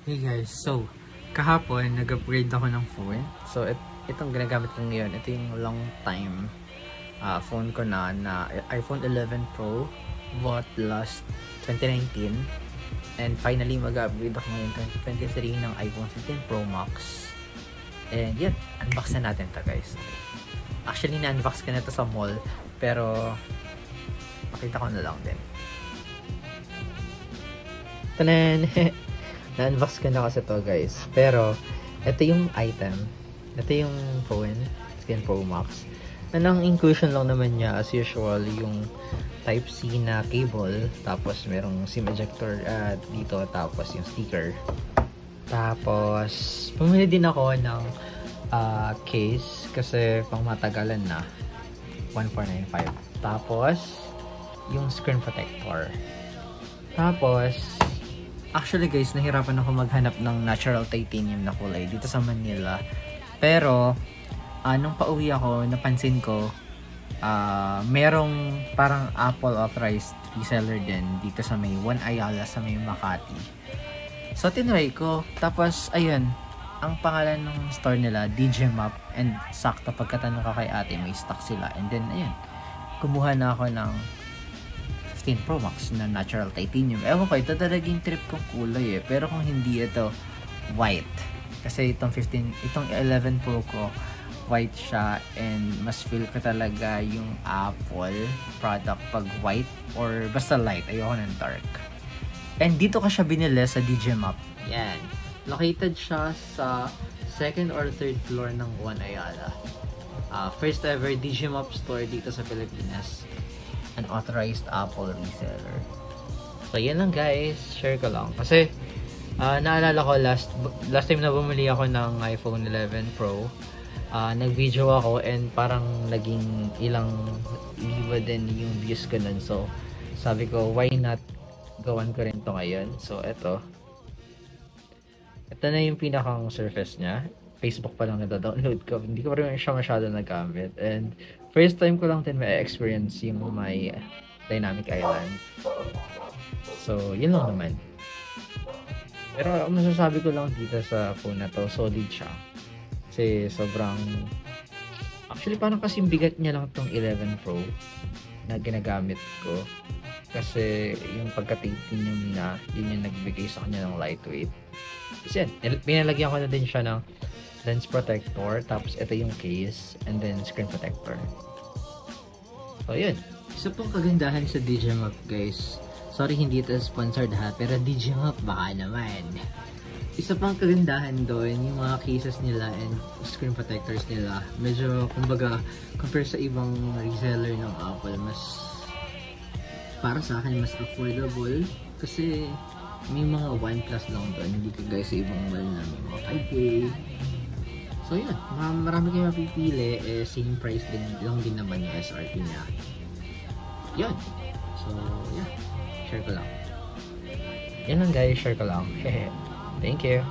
Hey guys, so kahapon nag-upgrade ako ng phone. So itong ginagamit ko ngayon, ito yung long time phone ko na iPhone 11 Pro, bought last 2019, and finally mag-upgrade ako ngayon 2023 ng iPhone 15 Pro Max. And yan, unbox na natin to guys. Actually na-unbox ko na to sa mall, pero pakita ko na lang din. Tanan! Na-unbox ko na kasi to guys. Pero, ito yung item. Ito yung phone, 15 Pro Max. Ang inclusion lang naman niya, as usual, yung Type-C na cable. Tapos, merong SIM ejector dito. Tapos, yung sticker. Tapos, pumili din ako ng case. Kasi, pang matagalan na. 1495. Tapos, yung screen protector. Tapos, actually guys, nahirapan ako maghanap ng natural titanium na kulay dito sa Manila. Pero, nung pauwi ako, napansin ko, merong parang Apple authorized reseller din dito sa may One Ayala sa may Makati. So, tinry ko. Tapos, ayun, ang pangalan ng store nila, DJ Map. And sakto, pagkatanong ka kay ate, may stock sila. And then, ayun, kumuha na ako ng 15 Pro Max na natural titanium. Ewan ko, ito talaga yung trip kong kulay eh. Pero kung hindi ito, white. Kasi itong 11 Pro ko, white siya. And mas feel ko talaga yung Apple product pag white or basta light. Ayoko ng dark. And dito ka siya binili sa DJ Map. Yan. Located siya sa second or third floor ng One Ayala. First ever DJ Map store dito sa Pilipinas. An authorized Apple reseller. So, yan lang guys. Share ko lang. Kasi, naalala ko last time na bumili ako ng iPhone 11 Pro, nag-video ako and parang naging ilang liwa din yung views ko nun. So, sabi ko, why not gawan ko rin to ngayon. So, ito na yung pinakang surface niya. Facebook pa lang nada-download ko. Hindi ko pa rin siya masyado nagamit. And first time ko lang din ma-experience yung may dynamic island. So, yun lang naman. Pero masasabi ko lang dito sa phone na to, solid siya. Kasi sobrang... Actually, parang kasing bigat niya lang tong 11 Pro na ginagamit ko. Kasi yung pagka-titanium niya, yun yung nagbigay sa kanya ng lightweight. Kasi yan, pinalagyan ko na din siya ng lens protector, tapos ito yung case, and then screen protector. So, yun. Isa pong kagandahan sa DJ Map, guys. Sorry, hindi ito sponsored ha, pero DJ Map, baka naman. Isa pang kagandahan doon, yung mga cases nila and screen protectors nila. Medyo, kumbaga, compare sa ibang reseller ng Apple, mas, para sa akin, mas affordable. Kasi, may mga OnePlus lang doon, hindi ka guys sa ibang mall na may mga 5K. So yun, marami kayo mapipili, same price lang din naman yung SRP niya. Yun. So yeah, share ko lang. Yan lang guys, share ko lang. Thank you.